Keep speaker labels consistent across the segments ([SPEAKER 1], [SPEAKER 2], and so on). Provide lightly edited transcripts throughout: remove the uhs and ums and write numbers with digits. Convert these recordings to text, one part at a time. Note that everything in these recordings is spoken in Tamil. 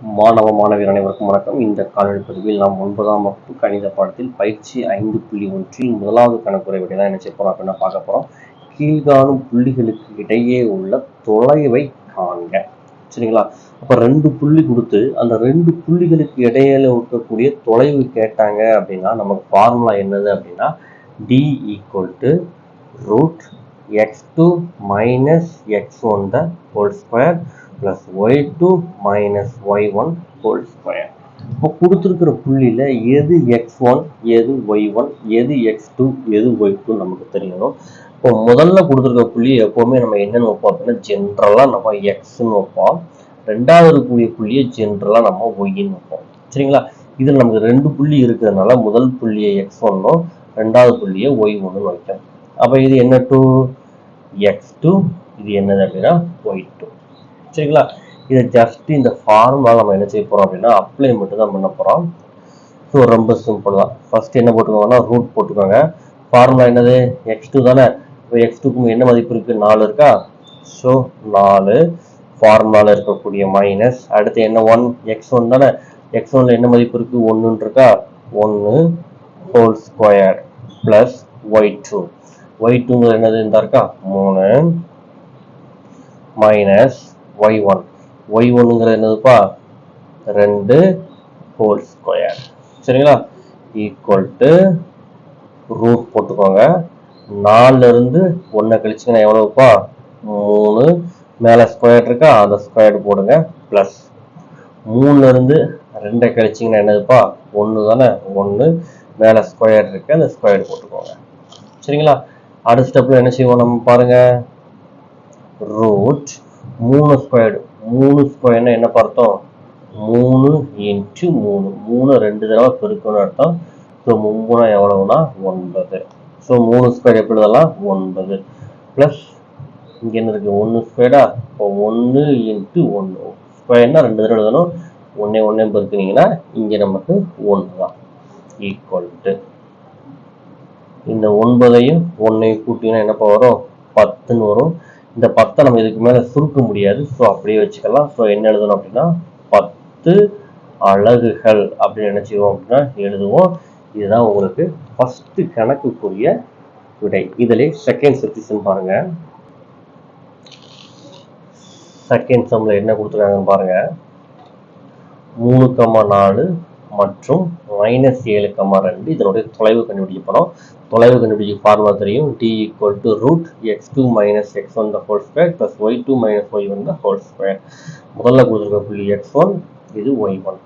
[SPEAKER 1] மாணவியர் அனைவருக்கும் வணக்கம். இந்த காணொலி பதிவில் நாம் 9ஆம் வகுப்பு கணித பாடத்தில் பயிற்சி 5.1 முதலாவது கணக்குறை விடை தான் என்ன செய்ய போறோம் அப்படின்னா பார்க்க போறோம். கீழ்காணும் புள்ளிகளுக்கு இடையே உள்ள தொலைவை காண்க. சரிங்களா? அப்ப 2 புள்ளி கொடுத்து அந்த 2 புள்ளிகளுக்கு இடையில இருக்கக்கூடிய தொலைவு கேட்டாங்க அப்படின்னா நமக்கு ஃபார்முலா என்னது அப்படின்னா d = x2 - x1 the whole square plus y2 minus y1 whole square. இப்போ கொடுத்துருக்கிற புள்ளியில் எது x1 எது y1 எது x2 எது y2 நமக்கு தெரியணும். இப்போ முதல்ல கொடுத்துருக்க புள்ளி எப்போவுமே நம்ம என்னென்னு வைப்போம் அப்படின்னா ஜென்ரலாக நம்ம எக்ஸ்ன்னு வைப்போம். ரெண்டாவது இருக்கக்கூடிய புள்ளியை ஜென்ரலாக நம்ம ஒய்ன்னு வைப்போம். சரிங்களா? இதில் நமக்கு 2 புள்ளி இருக்கிறதுனால முதல் புள்ளியை x1னும் ரெண்டாவது புள்ளியை y1ன்னு வைக்கும். அப்போ இது என்ன 2 x2, இது என்னது அப்படின்னா y2. சரிங்களா? இதை ஜஸ்ட் இந்த ஃபார்முலா நம்ம என்ன செய்ய போறோம் அப்படின்னா அப்ளை மட்டும் தான் பண்ண போறோம். ஸோ ரொம்ப சிம்பிள் தான். ஃபர்ஸ்ட் என்ன போட்டுக்கோங்கன்னா ரூட் போட்டுக்கோங்க. ஃபார்முலா என்னது x2 தானே. இப்போ x2க்கு என்ன மதிப்பு இருக்கு 4 இருக்கா. ஸோ 4 ஃபார்முலாவில் இருக்கக்கூடிய மைனஸ் அடுத்து என்ன 1 x1 தானே. x1ல என்ன மதிப்பு இருக்கு 1 இருக்கா. 1 whole square plus y2. y2 என்னது இந்த இருக்கா 3 மைனஸ் y1. y1ங்கிறது என்னதுப்பா 2 ஹோல் ஸ்கொயர். சரிங்களா? ஈக்குவல் டு ரூட் போட்டுக்கோங்க. 4ல இருந்து 1 கழிச்சிங்கன்னா எவ்வளவுப்பா 3. மேலே ஸ்கொயர் இருக்கா அந்த ஸ்கொயர் போடுங்க பிளஸ் 3ல இருந்து 2 கழிச்சிங்கன்னா என்னதுப்பா 1 தானே. 1 மேலே ஸ்கொயர் இருக்கு அந்த ஸ்கொயர் போட்டுக்கோங்க. சரிங்களா? அடுத்த ஸ்டெப்ல என்ன செய்வோம் நம்ம பாருங்க. ரூட் 3 ஸ்கொயர்டு 3 ஸ்கொயர்னா என்ன பார்த்தோம் 3 × 3 3 2 தடவை பெருக்கணும்னு அர்த்தம். ஸோ 3 எவ்வளவுனா 9. ஸோ 3 ஸ்கொயர் எப்படி எழுதலாம் 9 ப்ளஸ் இங்கே என்ன இருக்கு 1 ஸ்கொயர்டா. இப்போ 1 × 1 ஸ்கொயர்னா 2 தடவை எழுதணும். 1 பெருக்குனீங்கன்னா இங்கே நமக்கு 1 தான். ஈக்குவல் டு இந்த 9ஐயும் 1ஐயும் கூட்டிங்கன்னா என்னப்பா வரும் 10ன்னு வரும். இந்த 10 நம்ம இதுக்கு மேலே சுருக்க முடியாது. ஸோ அப்படியே வச்சுக்கலாம். ஸோ என்ன எழுதணும் அப்படின்னா 10 அலகுகள் அப்படின்னு நினைச்சுவோம் அப்படின்னா எழுதுவோம். இதுதான் உங்களுக்கு ஃபர்ஸ்ட் கணக்குக்குரிய விடை. இதிலே செகண்ட் சப்ஸ்டியூஷன் பாருங்க. செகண்ட் சம்ல என்ன கொடுத்துருக்காங்கன்னு பாருங்க. 3,4 மற்றும் -7,2 இதனுடைய தொலைவு கண்டுபிடிக்க போறோம். தொலைவு கண்டுபிடிக்க ஃபார்முலா தெரியும். d = √x2 - x1 the whole square plus y2 - y1 the whole square. முதல்ல கொடுத்துருக்க புள்ளி x1, இது y1,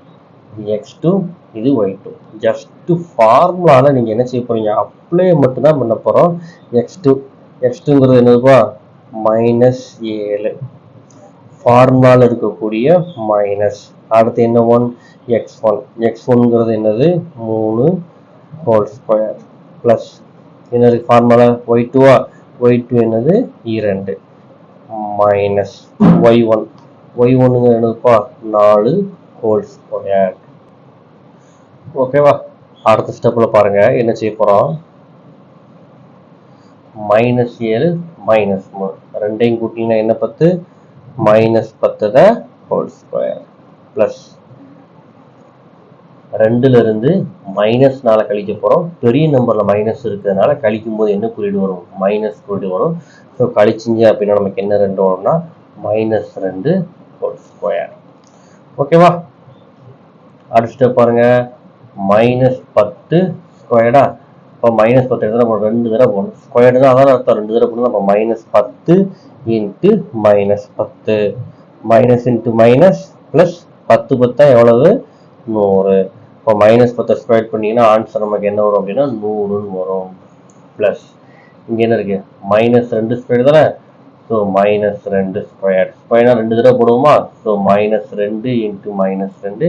[SPEAKER 1] இது x2, இது y2. ஜஸ்ட் ஃபார்முலால நீங்க என்ன செய்ய போறீங்க அப்ளை மட்டும் தான் பண்ண போறோம். x2ங்கிறது என்னதுப்பா -7 ஃபார்முலால இருக்கக்கூடிய மைனஸ் அடுத்து என்ன 1 x1ங்கிறது என்னது 3 ஹோல் ஸ்கொயர் பிளஸ் என்னது ஃபார்முலா y2 என்னது 2 மைனஸ் y1ங்கிறது என்னதுப்பா 4 ஹோல் ஸ்கொயர். ஓகேவா? அடுத்த ஸ்டெப்ல பாருங்க என்ன செய்ய போறோம். -7 -3 ரெண்டையும் கூட்டிங்கன்னா என்ன 10 -10 the whole square பிளஸ் 2ல இருந்து -4 கழிக்க போறோம். பெரிய நம்பர்ல மைனஸ் இருக்கிறதுனால கழிக்கும் போது என்ன குறியீடு வரும் மைனஸ் குறியீடு வரும். ஸோ கழிச்சிங்க அப்படின்னா நமக்கு என்ன 2 வரும்னா -2 ஹோல் ஸ்கொயர். ஓகேவா? அடுத்த ஸ்டெப் பாருங்க. -10 ஸ்கொயர்டா. இப்போ -10 எடுத்தா நம்ம 2 தடவை போடணும். ஸ்கொயர்டு தான் அதான் அர்த்தம் 2 தடவை போடணும். அப்போ -10 × -10 மைனஸ் இன்ட்டு மைனஸ் பிளஸ் 10 10 எவ்வளவு 100. இப்போ -10 ஸ்கொயர் பண்ணீங்கன்னா ஆன்சர் நமக்கு என்ன வரும் அப்படின்னா 100ன்னு வரும். பிளஸ் இங்கே என்ன இருக்கு -2 ஸ்கொயர் தானே. ஸோ -2 ஸ்கொயர் ஸ்கொயர்னா 2 தடவை போடுவோமா. So -2 × -2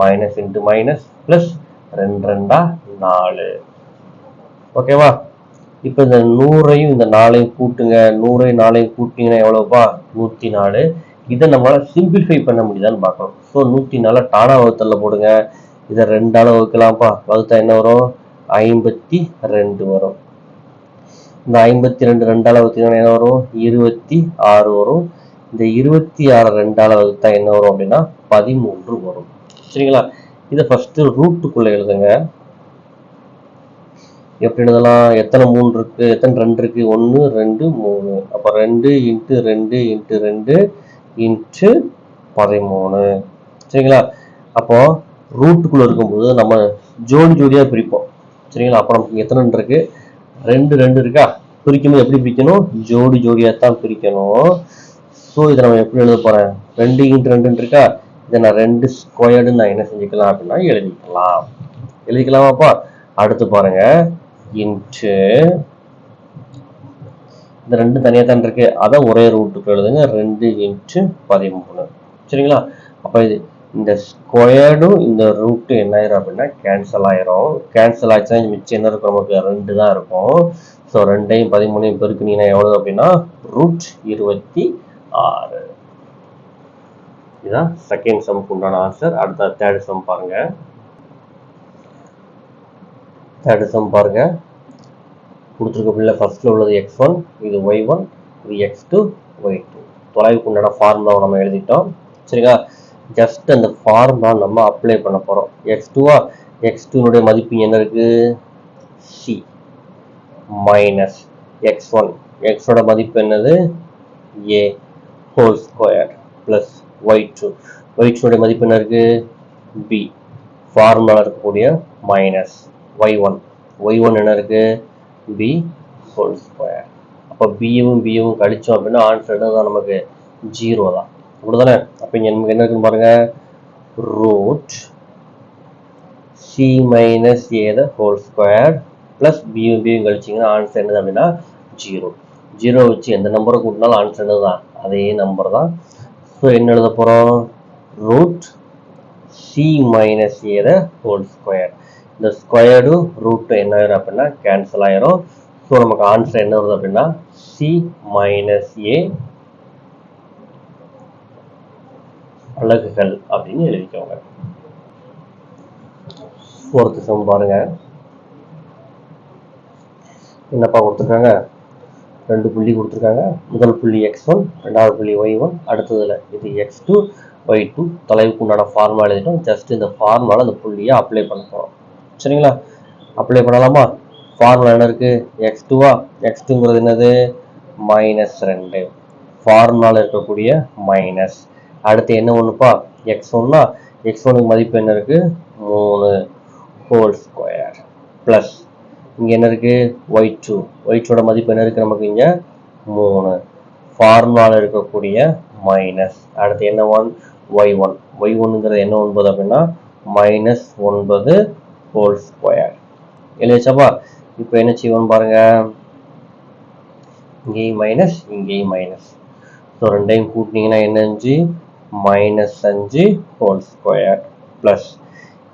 [SPEAKER 1] minus into minus plus 2 2 4. ஓகேவா? இப்போ இந்த 100ஐயும் இந்த 4ஐயும் கூட்டுங்க. 100ஐயும் 4ஐயும் கூட்டிங்கன்னா எவ்வளோப்பா 104. இதை நம்மளால சிம்பிளிஃபை பண்ண முடியுதான்னு பார்க்கணும். ஸோ 104 டானா வகுத்தல்ல போடுங்க. இதை 2ஆல வகுக்கலாம்ப்பா. வகுத்தா என்ன வரும் 52 வரும். இந்த 52 2ஆல வகுத்தீங்கன்னா என்ன வரும் 26 வரும். இந்த 26 2ஆல் வகுத்தா என்ன வரும் அப்படின்னா 13 வரும். சரிங்களா? இதை ஃபர்ஸ்ட் ரூட்டுக்குள்ள எழுதுங்க. எப்படி எழுதலாம்? எத்தனை 3 இருக்கு, எத்தனை 2 இருக்கு? 1 2 3. அப்ப 2 × 2 × 2 × 13. சரிங்களா? அப்போ ரூட்டுக்குள்ள இருக்கும்போது நம்ம ஜோடி ஜோடியா பிரிப்போம். சரிங்களா? அப்போ நமக்கு எத்தனை இருக்கு? 2 2 இருக்கா? பிரிக்கும்போது எப்படி பிரிக்கணும்? ஜோடி ஜோடியா தான் பிரிக்கணும். ஸோ இதை நம்ம எப்படி எழுத போறேன்? 2 × 2 இருக்கா? இதை நான் 2 ஸ்கொயர்டு நான் என்ன செஞ்சுக்கலாம் அப்படின்னா எழுதிக்கலாம். எழுதிக்கலாமாப்பா? அடுத்து பாருங்க, இன்ட்டு இந்த 2 தனியாக தான் இருக்கு, அதை ஒரே ரூட்டுக்கு எழுதுங்க. 2 × 13. சரிங்களா? அப்போ இது இந்த ஸ்கொயர்டும் இந்த ரூட்டு என்ன ஆயிரும் அப்படின்னா கேன்சல் ஆயிரும். கேன்சல் ஆச்சுன்னா மிச்சம் என்ன இருக்கும்? நமக்கு 2 தான் இருக்கும். ஸோ 2ஐயும் 13ஐயும் பெருக்குனீங்கன்னா எவ்வளவு அப்படின்னா √26. இதுதான் செகண்ட் சம்க்கு உண்டான ஆன்சர். அடுத்த தேர்ட் சம் பாருங்க. தேர்ட் சம் பாருங்க. கொடுத்துருக்க பிள்ளை ஃபர்ஸ்ட்ல உள்ளது x1, இது y1, இது x2, y2. தொலைவுக்கு உண்டான ஃபார்முலாவை நம்ம எழுதிட்டோம். சரிங்களா? ஜஸ்ட் அந்த ஃபார்முலா நம்ம அப்ளை பண்ண போறோம். x2 x2 மதிப்பு என்ன இருக்கு? c மைனஸ் x1 x மதிப்பு என்னது? a whole square plus y2 மதிப்பு என்ன இருக்கு? b ஃபார்முலா இருக்கக்கூடிய மைனஸ் y1 என்ன இருக்கு? b whole square. அப்போ b-யும் கழிச்சோம் அப்படின்னா ஆன்சர் என்னதான்? நமக்கு 0 தான். அப்படிதானே? அப்போ இங்க நமக்கு என்ன இருக்குன்னு பாருங்க, √c - a the whole square plus b-யும் கழிச்சிங்கன்னா ஆன்சர் என்னது அப்படின்னா 0 வச்சு எந்த நம்பரை கூட்டினாலும் ஆன்சர் என்னதான்? அதே நம்பர் தான். ஸோ என்ன எழுத போறோம்? √c - a the whole square. இந்த ஸ்கொயர்டு ரூட் என்ன ஆயிரும் அப்படின்னா கேன்சல் ஆயிரும். ஸோ நமக்கு ஆன்சர் என்ன வருது அப்படின்னா c - a அலகுகள் அப்படின்னு எழுதிக்கோங்க. ஃபோர்த் சம் பாருங்க. என்னப்பா கொடுத்துருக்காங்க? 2 புள்ளி கொடுத்துருக்காங்க. முதல் புள்ளி x1, ரெண்டாவது புள்ளி y1, அடுத்ததுல இது x2 y2. தொலைவுக்கு உண்டான ஃபார்முலா எழுதிட்டோம். ஜஸ்ட் இந்த ஃபார்முலால அந்த புள்ளியை அப்ளை பண்ண போறோம். சரிங்களா? அப்ளை பண்ணலாமா? ஃபார்முலா என்ன இருக்கு? x2ங்கிறது என்னது? -2. ஃபார்முலால இருக்கக்கூடிய மைனஸ். அடுத்து என்ன ஒண்ணுப்பா? x1க்கு மதிப்பு என்ன இருக்கு? 3 ஹோல் ஸ்கொயர் பிளஸ் இங்க என்ன இருக்கு? y2 மதிப்பு என்ன இருக்கு? நமக்கு இங்க 3. ஃபார்முலால இருக்கக்கூடிய மைனஸ். அடுத்து என்ன? y1ங்கிறது என்ன? 9 அப்படின்னா -9 ஹோல் ஸ்கொயர். எழுதிச்சாப்பா? இப்போ என்ன செய்வோம் பாருங்க, இங்கேயும் மைனஸ் இங்கேயும் மைனஸ். ஸோ ரெண்டையும் கூட்டினீங்கன்னா என்ன? 5 -5 ஹோல் ஸ்கொயர் பிளஸ்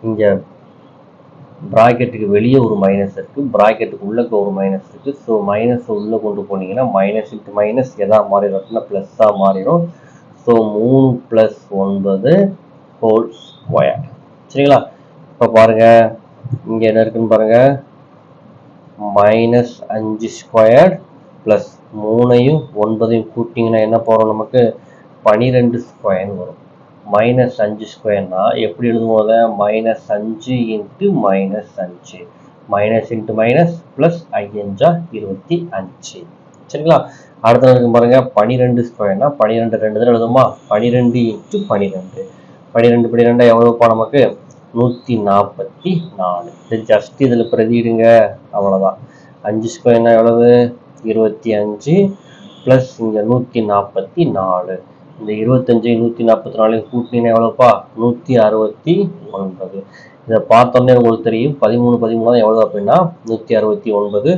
[SPEAKER 1] இங்க பிராக்கெட்டுக்கு வெளியே ஒரு மைனஸ் இருக்கு, பிராக்கெட்டுக்கு உள்ளக்க ஒரு மைனஸ் இருக்கு. ஸோ மைனஸ் உள்ள கொண்டு போனீங்கன்னா மைனஸ் இன்ட்டு மைனஸ் எதா மாறிடும் அப்படின்னா பிளஸ்ஸா மாறிடும். So 3 + 9 whole square. சரிங்களா? இப்போ பாருங்க இங்க என்ன இருக்குன்னு பாருங்க, -5 ஸ்கொயர் பிளஸ் 3ஐயும் 9ஐயும் கூட்டிங்கன்னா என்ன போறோம்? நமக்கு 12 ஸ்கொயர் வரும். -5 ஸ்கொயர்னா எப்படி எழுதுவோம்? அதை -5 × -5 மைனஸ் இன்ட்டு மைனஸ் பிளஸ் 5 × 25. சரிங்களா? அடுத்த இருக்கு பாருங்க, 12 ஸ்கொயர்னா 12 2 தடவை எழுதுமா? 12 × 12 12 எவ்வளவுப்பா? நமக்கு 144. இது ஜஸ்ட் இதுல பிரதியிடுங்க, அவ்வளவுதான். 5 ஸ்கொயர்னா எவ்வளவு? 25 பிளஸ் இங்க 144. இந்த 25 144 கூட்டினீங்கன்னா எவ்வளவுப்பா? 169. இதை பார்த்தோன்னே உங்களுக்கு தெரியும் 13 தான் எவ்வளவு அப்படின்னா 169.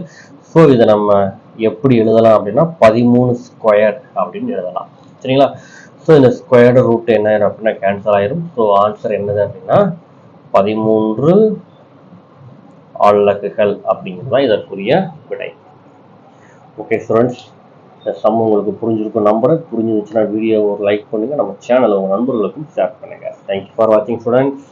[SPEAKER 1] ஸோ இதை நம்ம எப்படி எழுதலாம் அப்படின்னா 13 ஸ்கொயர் அப்படின்னு எழுதலாம். சரிங்களா? ஸோ இந்த ஸ்கொயர்டு ரூட் என்ன ஆயிரும் அப்படின்னா கேன்சல் ஆயிரும். ஸோ ஆன்சர் என்னது அப்படின்னா 13 அலகுகள் அப்படிங்கிறது தான் இதற்குரிய விடை. ஓகே ஸ்டூடெண்ட்ஸ், இந்த சம் உங்களுக்கு புரிஞ்சிருக்கும் நம்புறேன். புரிஞ்சிருந்துச்சுன்னா வீடியோ ஒரு லைக் பண்ணுங்க, நம்ம சேனலை உங்கள் நண்பர்களுக்கும் ஷேர் பண்ணுங்க. தேங்க்யூ ஃபார் வாட்சிங் ஸ்டூடெண்ட்ஸ்.